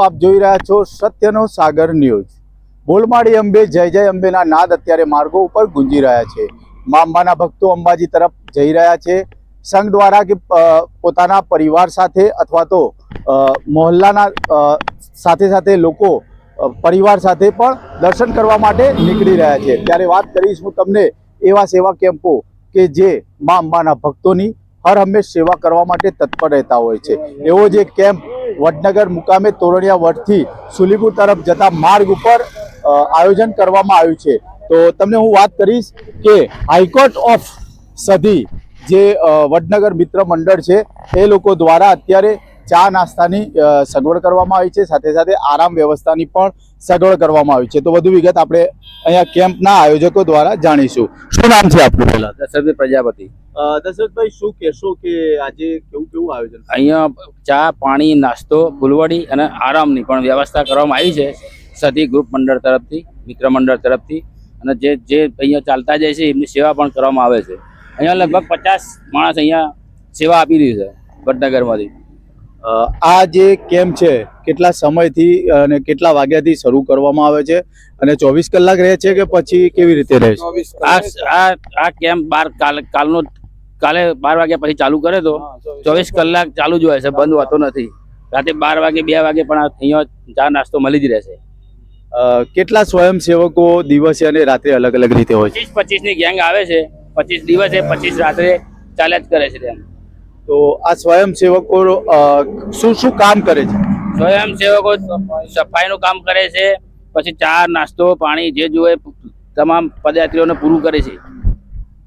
આપ જોઈ રહ્યા છો સત્યનો સાગર ન્યૂઝ। બોલમાળી અંબે જય જય અંબેના નાદ અત્યારે માર્ગો ઉપર ગુંજી રહ્યા છે। મા અંબાના ભક્તો અંબાજી તરફ જઈ રહ્યા છે। સંઘ દ્વારા કે પોતાના પરિવાર સાથે અથવા તો મોહલ્લાના સાથે સાથે લોકો પરિવાર સાથે પણ દર્શન કરવા માટે નીકળી રહ્યા છે। ત્યારે વાત કરીશ હું તમને એવા સેવા કેમ્પો કે જે મા અંબાના ભક્તોની હર હંમેશ સેવા કરવા માટે તત્પર રહેતા હોય છે। એવો જ એક કેમ્પ વડનગર મુકામે તોરણિયા વડથી સુલીપુર તરફ જતા માર્ગ ઉપર આયોજન કરવામાં આવ્યું છે। તો તમને હું વાત કરીશ કે હાઈકોર્ટ ઓફ સધી જે વડનગર મિત્ર મંડળ છે એ લોકો દ્વારા અત્યારે ચા નાસ્તાની સગવડ કરવામાં આવી છે, સાથે સાથે આરામ વ્યવસ્થાની પણ સગવડ કરવામાં આવી છે। તો વધુ વિગત આપણે અહીંયા કેમ્પના આયોજકો દ્વારા જાણીશું। શું નામ છે આપનું? પહેલા દશરથ પ્રજાપતિ। દશરથભાઈ, શું કહેશો કે આજે કેવું આયોજન? અહીંયા ચા પાણી નાસ્તો ફૂલવડી અને આરામની પણ વ્યવસ્થા કરવામાં આવી છે સતી ગ્રુપ મંડળ તરફથી, મિત્ર મંડળ તરફથી, અને જે અહીંયા ચાલતા જાય છે એમની સેવા પણ કરવામાં આવે છે। અહીંયા લગભગ 50 માણસ અહીંયા સેવા આપી રહી છે વડનગરમાંથી। આ જે કેમ્પ છે કેટલા સમયથી અને કેટલા વાગ્યાથી શરૂ કરવામાં આવે છે અને 24 કલાક રહે છે કે પછી કેવી રીતે રહે છે? આ કેમ્પ કાલે 12 વાગ્યા પછી ચાલુ કરે તો 24 કલાક ચાલુ જ હોય છે, બંધ હોતો નથી। રાતે 12 વાગે 2 વાગે પણ અહીંયા ચા નાસ્તો મળી જ રહેશે। કેટલા સ્વયંસેવકો દિવસે અને રાત્રે અલગ અલગ રીતે હોય છે? 25 ની ગેંગ આવે છે, 25 દિવસે 25 રાત્રે ચાલ્યા જ કરે છે ત્યાં। તો આ સ્વયંસેવકો શું કામ કરે છે? સ્વયંસેવકો સફાઈનું કામ કરે છે, પછી ચા નાસ્તો પાણી જે જોઈએ તમામ પદયાત્રીઓને પૂરું કરે છે।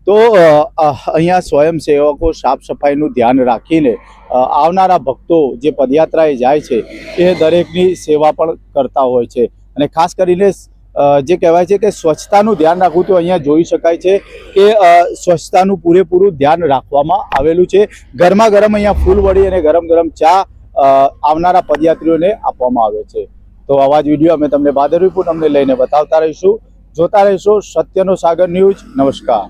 તો અહીંયા સ્વયંસેવકો સાફ સફાઈનું ધ્યાન રાખીને આવનારા ભક્તો જે પદયાત્રાએ જાય છે એ દરેકની સેવા પણ કરતા હોય છે। અને ખાસ કરીને જે કહેવાય છે કે સ્વચ્છતાનું ધ્યાન રાખવું, તો અહીંયા જોઈ શકાય છે કે સ્વચ્છતાનું પૂરેપૂરું ધ્યાન રાખવામાં આવેલું છે। ગરમા ગરમ અહીંયા ફૂલવડી અને ગરમ ગરમ ચા આવનારા પદયાત્રીઓને આપવામાં આવે છે। તો આવા જ વિડીયો અમે તમને ભાદરવી પૂનમને લઈને બતાવતા રહીશું। જોતા રહેશો સત્યનો સાગર ન્યૂઝ। નમસ્કાર।